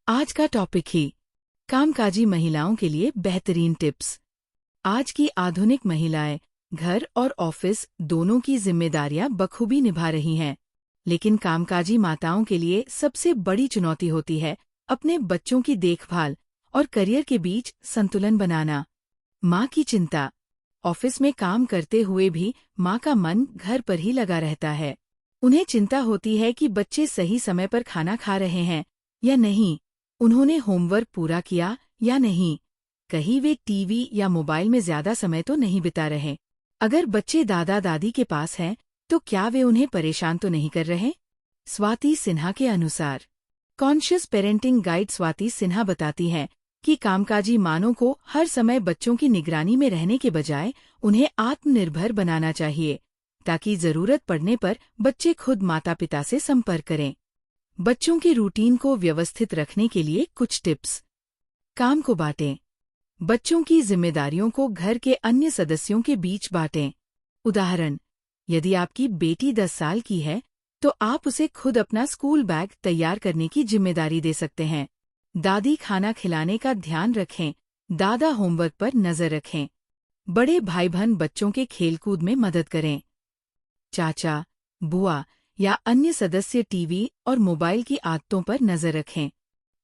आज का टॉपिक ही कामकाजी महिलाओं के लिए बेहतरीन टिप्स। आज की आधुनिक महिलाएं घर और ऑफिस दोनों की जिम्मेदारियां बखूबी निभा रही हैं, लेकिन कामकाजी माताओं के लिए सबसे बड़ी चुनौती होती है अपने बच्चों की देखभाल और करियर के बीच संतुलन बनाना। माँ की चिंता। ऑफिस में काम करते हुए भी माँ का मन घर पर ही लगा रहता है। उन्हें चिंता होती है कि बच्चे सही समय पर खाना खा रहे हैं या नहीं, उन्होंने होमवर्क पूरा किया या नहीं, कहीं वे टीवी या मोबाइल में ज्यादा समय तो नहीं बिता रहे। अगर बच्चे दादा दादी के पास हैं तो क्या वे उन्हें परेशान तो नहीं कर रहे? स्वाति सिन्हा के अनुसार conscious parenting guide Swati Sinha बताती हैं कि कामकाजी मानों को हर समय बच्चों की निगरानी में रहने के बजाय उन्हें आत्मनिर्भर बनाना चाहिए, ताकि जरूरत पड़ने पर बच्चे खुद माता पिता से संपर्क करें। बच्चों के रूटीन को व्यवस्थित रखने के लिए कुछ टिप्स। काम को बांटें। बच्चों की जिम्मेदारियों को घर के अन्य सदस्यों के बीच बांटें। उदाहरण, यदि आपकी बेटी 10 साल की है तो आप उसे खुद अपना स्कूल बैग तैयार करने की जिम्मेदारी दे सकते हैं। दादी खाना खिलाने का ध्यान रखें, दादा होमवर्क पर नजर रखें। बड़े भाई बहन बच्चों के खेलकूद में मदद करें। चाचा, बुआ या अन्य सदस्य टीवी और मोबाइल की आदतों पर नजर रखें।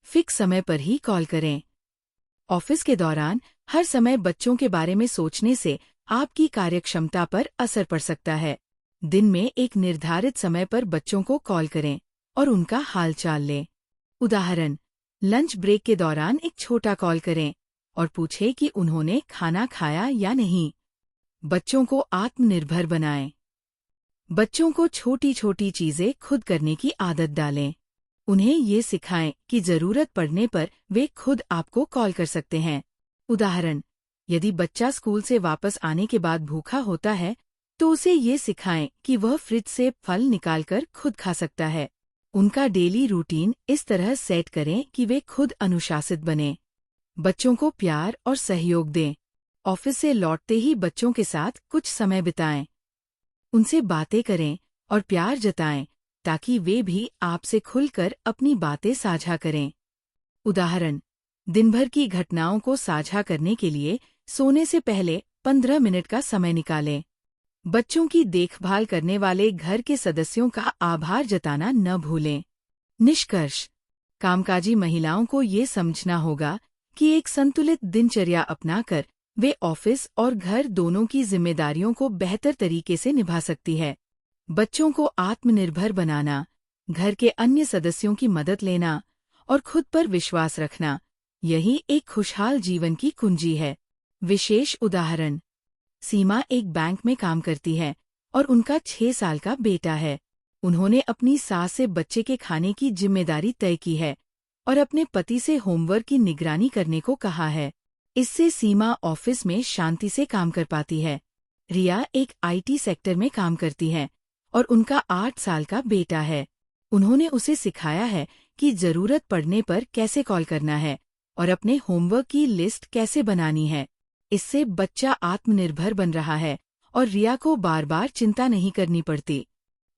फिक्स समय पर ही कॉल करें। ऑफिस के दौरान हर समय बच्चों के बारे में सोचने से आपकी कार्यक्षमता पर असर पड़ सकता है। दिन में एक निर्धारित समय पर बच्चों को कॉल करें और उनका हालचाल लें। उदाहरण, लंच ब्रेक के दौरान एक छोटा कॉल करें और पूछें कि उन्होंने खाना खाया या नहीं। बच्चों को आत्मनिर्भर बनाएं। बच्चों को छोटी छोटी चीजें खुद करने की आदत डालें। उन्हें ये सिखाएं कि जरूरत पड़ने पर वे खुद आपको कॉल कर सकते हैं। उदाहरण, यदि बच्चा स्कूल से वापस आने के बाद भूखा होता है तो उसे ये सिखाएं कि वह फ्रिज से फल निकालकर खुद खा सकता है। उनका डेली रूटीन इस तरह सेट करें कि वे खुद अनुशासित बने। बच्चों को प्यार और सहयोग दें। ऑफिस से लौटते ही बच्चों के साथ कुछ समय बिताएं। उनसे बातें करें और प्यार जताएं ताकि वे भी आपसे खुलकर अपनी बातें साझा करें। उदाहरण, दिन भर की घटनाओं को साझा करने के लिए सोने से पहले 15 मिनट का समय निकालें। बच्चों की देखभाल करने वाले घर के सदस्यों का आभार जताना न भूलें। निष्कर्ष, कामकाजी महिलाओं को ये समझना होगा कि एक संतुलित दिनचर्या अपनाकर वे ऑफिस और घर दोनों की जिम्मेदारियों को बेहतर तरीके से निभा सकती है। बच्चों को आत्मनिर्भर बनाना, घर के अन्य सदस्यों की मदद लेना और खुद पर विश्वास रखना, यही एक खुशहाल जीवन की कुंजी है। विशेष उदाहरण, सीमा एक बैंक में काम करती है और उनका 6 साल का बेटा है। उन्होंने अपनी सास से बच्चे के खाने की जिम्मेदारी तय की है और अपने पति से होमवर्क की निगरानी करने को कहा है। इससे सीमा ऑफिस में शांति से काम कर पाती है। रिया एक आईटी सेक्टर में काम करती है और उनका 8 साल का बेटा है। उन्होंने उसे सिखाया है कि जरूरत पड़ने पर कैसे कॉल करना है और अपने होमवर्क की लिस्ट कैसे बनानी है। इससे बच्चा आत्मनिर्भर बन रहा है और रिया को बार बार चिंता नहीं करनी पड़ती।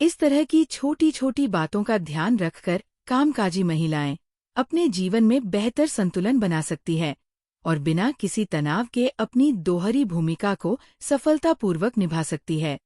इस तरह की छोटी छोटी बातों का ध्यान रखकर कामकाजी महिलाएं अपने जीवन में बेहतर संतुलन बना सकती है और बिना किसी तनाव के अपनी दोहरी भूमिका को सफलतापूर्वक निभा सकती है।